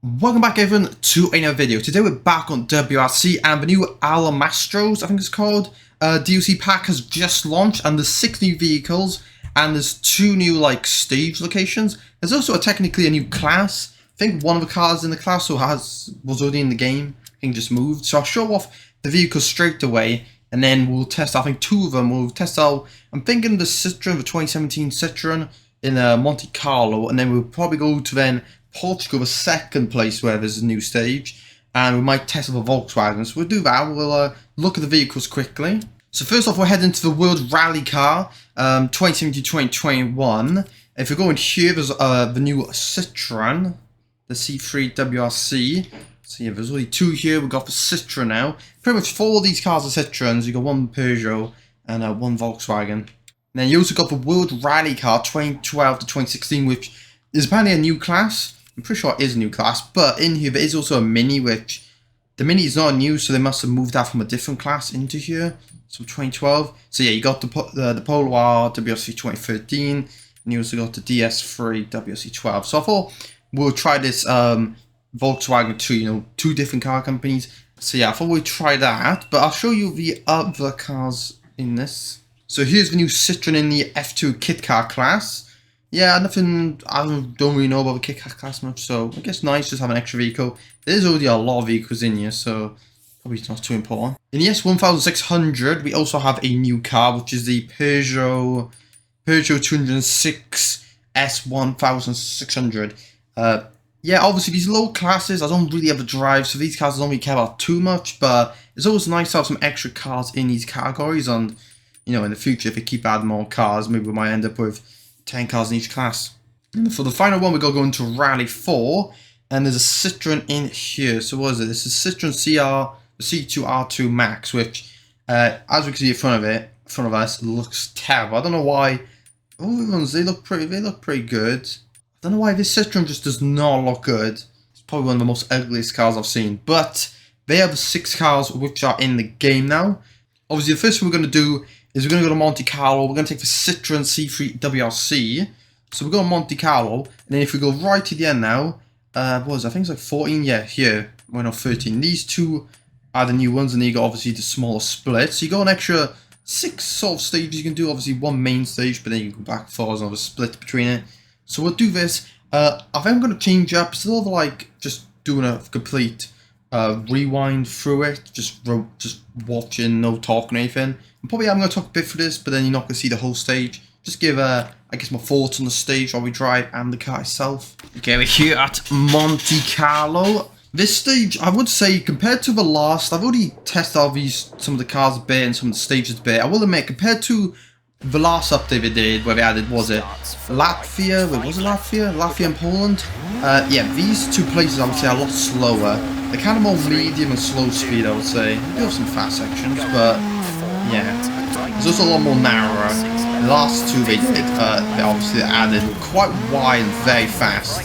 Welcome back everyone to another video. Today we're back on WRC and the new Maestros, I think it's called, DLC pack has just launched, and there's 6 new vehicles and there's 2 new stage locations. There's also technically a new class. I think one of the cars in the class was already in the game. I think just moved. So I'll show off the vehicles straight away and then we'll test, I think 2 of them. We'll test out, I'm thinking the Citroen, the 2017 Citroen in Monte-Carlo, and then we'll probably go to then Portugal, the second place where there's a new stage, and we might test the Volkswagen. So we'll do that. We'll look at the vehicles quickly. So first off, we're heading to the World Rally Car 2017-2021. If we go in here, there's the new Citroen, the C3 WRC. So yeah, there's only 2 here. We've got the Citroen now. Pretty much 4 of these cars are Citroens. You got 1 Peugeot and 1 Volkswagen. And then you also got the World Rally Car 2012 to 2016, which is apparently a new class. I'm pretty sure it is a new class, but in here there is also a Mini, which the Mini is not new, so they must have moved that from a different class into here. So 2012. So yeah, you got the Polo R WRC 2013, and you also got the DS3 WRC 12. So I thought we'll try this Volkswagen too, 2 different car companies. So yeah, I thought we'd try that, but I'll show you the other cars in this. So here's the new Citroen in the F2 kit car class. Yeah, nothing, I don't really know about the kit car class much, so I guess nice just have an extra vehicle. There's already a lot of vehicles in here, so probably not too important. In the S1600, we also have a new car, which is the Peugeot 206 S1600. Yeah, obviously these low classes, I don't really ever drive, so these cars I don't really care about too much, but it's always nice to have some extra cars in these categories, and in the future, if we keep adding more cars, maybe we might end up with 10 cars in each class. And for the final one, we're going to go into Rally 4, and there's a Citroen in here. So what is it? This is Citroen C2R2 Max, which, as we can see in front of us, looks terrible. I don't know why. All the ones, they look pretty good. I don't know why this Citroen just does not look good. It's probably one of the most ugliest cars I've seen. But they have 6 cars which are in the game now. Obviously, the first thing we're going to do is we're going to go to Monte-Carlo. We're going to take the Citroen C3 WRC. So we're going to Monte-Carlo. And then if we go right to the end now, I think it's like 14. Yeah, here. We're not 13. These 2 are the new ones. And then you got obviously the smaller split. So you got an extra 6 sort of stages you can do. Obviously 1 main stage, but then you can go back and forth. There's another split between it. So we'll do this. I think I'm going to change up. Instead of just doing a complete rewind through it, just watching, no talking or anything. I'm probably going to talk a bit for this, but then you're not going to see the whole stage. Just give, I guess, my thoughts on the stage while we drive and the car itself. Okay, we're here at Monte-Carlo. This stage, I would say, compared to the last, I've already tested out some of the cars a bit and some of the stages a bit. I will admit, compared to the last update they did, where they added, was it Latvia? Wait, was it Latvia? Latvia and Poland? Yeah, these 2 places I would say are a lot slower. They're kind of more medium and slow speed, I would say. They do have some fast sections, but yeah, it's also a lot more narrower. The last 2 they did, they obviously added quite wide and very fast.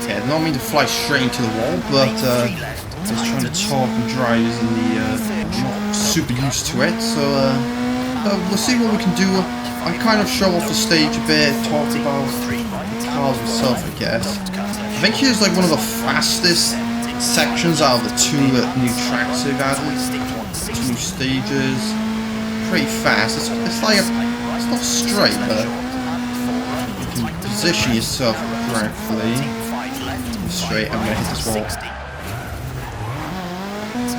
Yeah, I don't mean to fly straight into the wall, but just trying to talk and drive isn't not super used to it, so we'll see what we can do. I'll kind of show off the stage a bit, talk about the cars themselves, I guess. I think here's one of the fastest sections out of the 2 new tracks they've added. 2 new stages. Pretty fast. It's not straight, but you can position yourself correctly. Straight, I'm gonna hit this wall.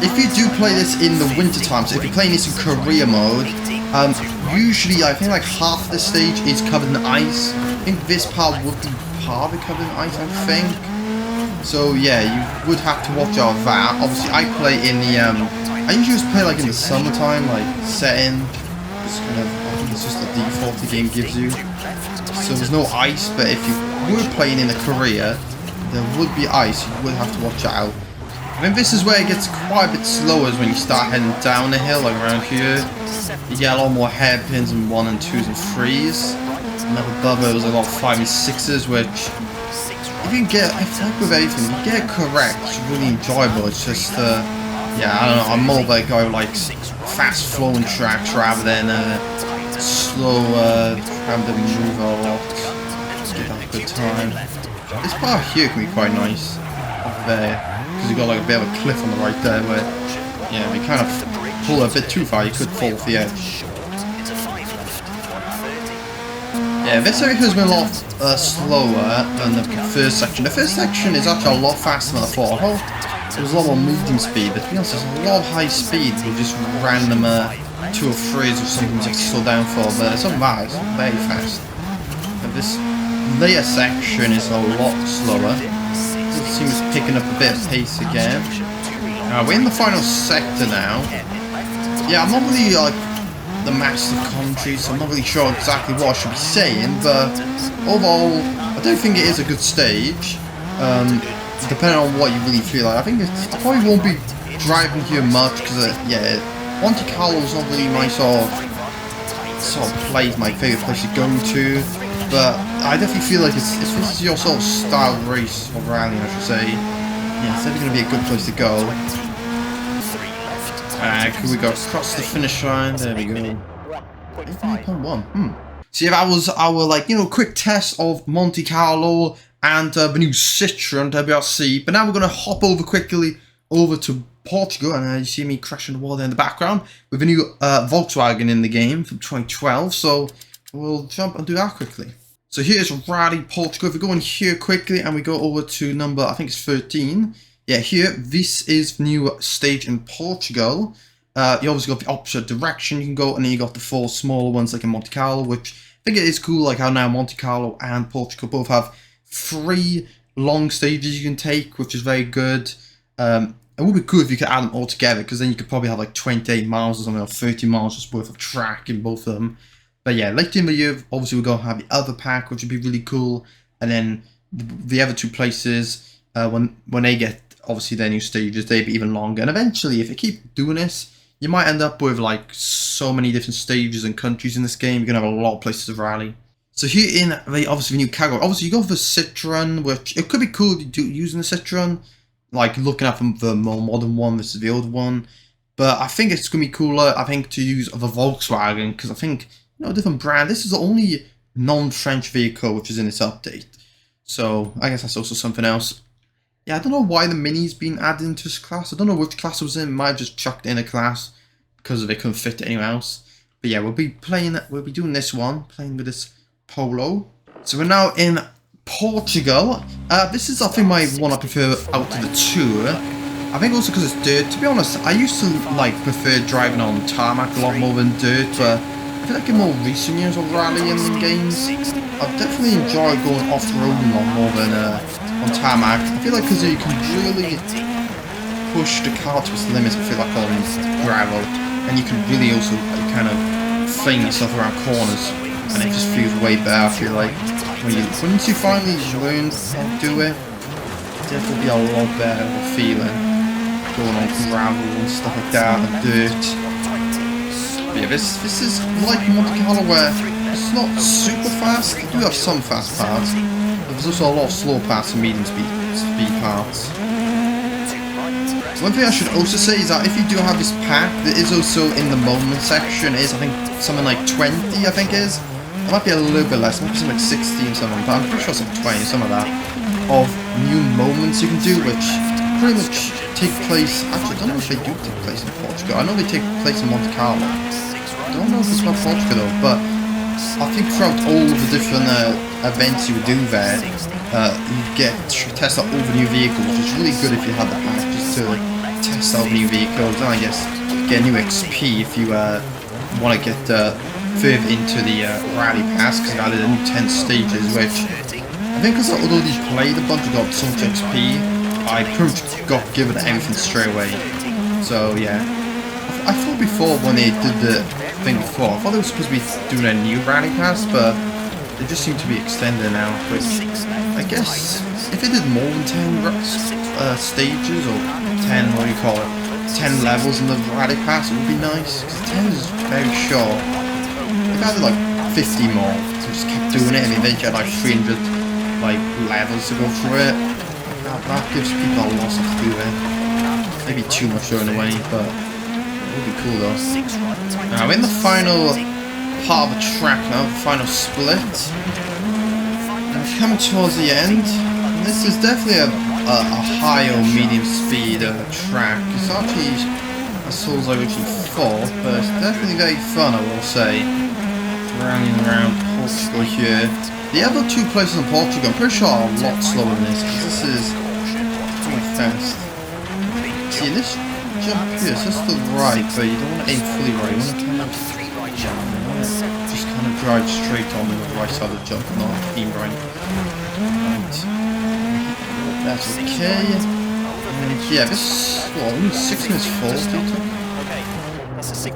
If you do play this in the winter time, so if you're playing this in career mode, usually I think half of the stage is covered in ice. I think this part would be partly covered in ice, I think. So yeah, you would have to watch out for that. Obviously, I play in the I usually just play in the summertime, setting. Just kind of, I think it's just the default the game gives you. So there's no ice, but if you were playing in a career, there would be ice. You would have to watch out. I mean, this is where it gets quite a bit slower is when you start heading down the hill, around here. You get a lot more hairpins and 1 and 2s and 3s. And up above it was a lot of 5 and 6s, which, if you can get, I feel with everything, if you get it correct, it's really enjoyable. It's just, yeah, I don't know, I'm more like I like fast flowing tracks rather than slow, having to move a lot. Just get that good time. This part here can be quite nice. Up there. Because you got like a bit of a cliff on the right there where, yeah, we kind of pull a bit too far, you could fall off the edge. Yeah, this area has been a lot slower than the first section. The first section is actually a lot faster than I thought. I thought there was a lot more medium speed, but to be honest, there's a lot of high speed with just random 2 or 3s or something to slow down for, but it's not bad, it's very fast. And this later section is a lot slower. It seems picking up a bit of pace again. We're in the final sector now. Yeah, I'm not really like the master commentary, so I'm not really sure exactly what I should be saying, but overall, I don't think it is a good stage. Depending on what you really feel like. I think I probably won't be driving here much because, yeah, Monte-Carlo is not really my sort of place, my favourite place to go to. But I definitely feel like if this is your sort of style race or rally, I should say, yeah, it's definitely going to be a good place to go. Can we go across the finish line? There we go. 8.1. So yeah, that was our, like, you know, quick test of Monte-Carlo and the new Citroen WRC. But now we're going to hop over quickly over to Portugal, and you see me crashing the wall there in the background with a new Volkswagen in the game from 2012. So we'll jump and do that quickly. So here's Rally Portugal. If we go in here quickly and we go over to number, I think it's 13. Yeah, here, this is the new stage in Portugal. You obviously got the opposite direction you can go, and then you got the 4 smaller ones like in Monte-Carlo, which I think it is cool, like how now Monte-Carlo and Portugal both have 3 long stages you can take, which is very good. It would be cool if you could add them all together, because then you could probably have like 28 miles or something, or 30 miles just worth of track in both of them. But yeah, later in the year, obviously we're going to have the other pack, which would be really cool. And then the other 2 places, when they get obviously their new stages, they'd be even longer. And eventually, if you keep doing this, you might end up with like so many different stages and countries in this game. You're going to have a lot of places to rally. So here in the obviously the new category, obviously you go for the Citroen, which it could be cool to do using the Citroen, like looking at the more modern one versus the old one. But I think it's going to be cooler, I think, to use the Volkswagen, because I think, you know, a different brand. This is the only non-French vehicle which is in this update. So I guess that's also something else. Yeah, I don't know why the Mini's been added into this class. I don't know which class it was in. Might have just chucked in a class because they couldn't fit it anywhere else. But yeah, we'll be doing this one, playing with this Polo. So we're now in Portugal. This is, I think, my one I prefer out of the 2. I think also because it's dirt. To be honest, I used to like prefer driving on tarmac a lot more than dirt, but I feel like in more recent years of rallying games, I've definitely enjoyed going off-roading a lot more than on tarmac. I feel like because you can really push the car to its limits, I feel like, on gravel, and you can really also kind of fling yourself around corners, and it just feels way better. I feel like once you finally learn how to do it, definitely be a lot better of a feeling going on gravel and stuff like that, and dirt. But yeah, this is like Monte-Carlo, where it's not super fast. You do have some fast parts, but there's also a lot of slow parts and medium speed parts. One thing I should also say is that if you do have this pack, there is also in the moment section, is I think something like 20, I think is. It might be a little bit less, maybe something like 16 something, but I'm pretty sure it's like 20, some of that, of new moments you can do, which pretty much take place, actually I don't know if they do take place in Portugal. I know they take place in Monte-Carlo. I don't know if it's about Portugal though, but I think throughout all the different events you would do there, you get to test out all the new vehicles, which is really good if you have the pack just to test out new vehicles, and I guess get new XP if you want to get further into the rally pass, because I did a new 10 stages, which I think because although these played a bunch, got so much XP, I pretty much got given everything straight away. So yeah, I thought before when they did the thing before, I thought they were supposed to be doing a new rally pass, but they just seem to be extended now, which I guess if it did more than 10 stages, or 10, what do you call it, 10 levels in the rally pass, it would be nice, because 10 is very short. If I had like 50 more, so just kept doing it, and eventually I had like 300 like levels to go through it, that gives people a lot of stuff to do there. Maybe too much thrown away, but it would be cool though. Now we're in the final part of the track now, the final split. And coming towards the end, This is definitely a high or medium speed track. It's actually as slow as I originally thought, but it's definitely very fun, I will say. Rounding around Portugal here. The other two places in Portugal, I'm pretty sure are a lot slower than this, because this is pretty fast. See, this jump here, so it's the right, but you don't want to aim fully right. You want to just kind of drive straight on the right side of the jump, not aim right. That's okay. And yeah, this only 6 minutes 40.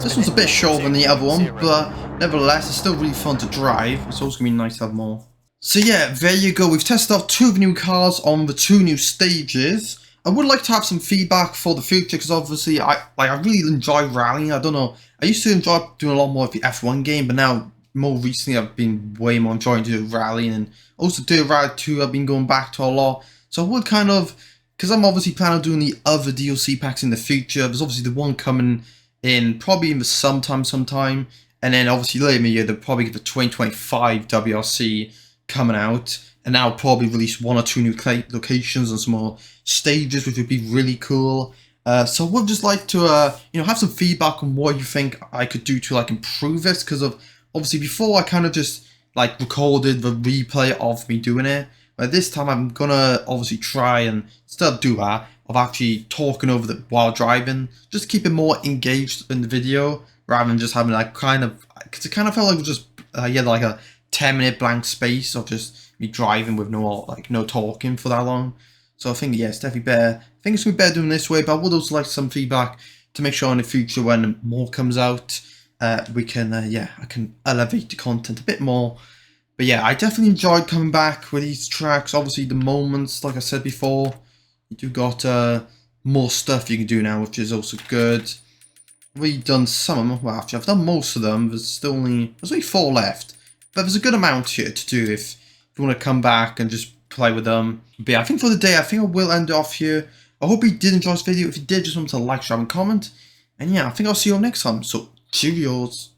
This one's a bit shorter than the other one, but nevertheless, it's still really fun to drive. It's also gonna be nice to have more. So yeah, there you go. We've tested out 2 of the new cars on the 2 new stages. I would like to have some feedback for the future, because obviously I really enjoy rallying. I don't know. I used to enjoy doing a lot more of the F1 game, but now more recently I've been way more enjoying doing rallying, and also Dirt Rally 2 I've been going back to a lot. So I would kind of, because I'm obviously planning on doing the other DLC packs in the future. There's obviously the one coming in probably in the sometime, and then obviously later in the year they'll probably get the 2025 WRC coming out, and that'll probably release 1 or 2 new locations and some more stages, which would be really cool. So I would just like to have some feedback on what you think I could do to improve this, because of obviously before I kind of just recorded the replay of me doing it. But this time I'm gonna obviously try and still do that, of actually talking over it while driving, just to keep it more engaged in the video, rather than just having because it kind of felt like it was just a 10-minute blank space of just me driving with no talking for that long. So I think, yeah, it's definitely better. I think it's gonna be better doing this way, but I would also like some feedback to make sure in the future when more comes out, we can I can elevate the content a bit more. But yeah, I definitely enjoyed coming back with these tracks. Obviously the moments, like I said before, you do got more stuff you can do now, which is also good. I've already done some of them. Well, actually I've done most of them. There's only 4 left, but there's a good amount here to do if you want to come back and just play with them. But yeah, I think for the day, I think I will end off here. I hope you did enjoy this video. If you did, just remember to like, share, and comment. And yeah, I think I'll see you all next time. So cheerios.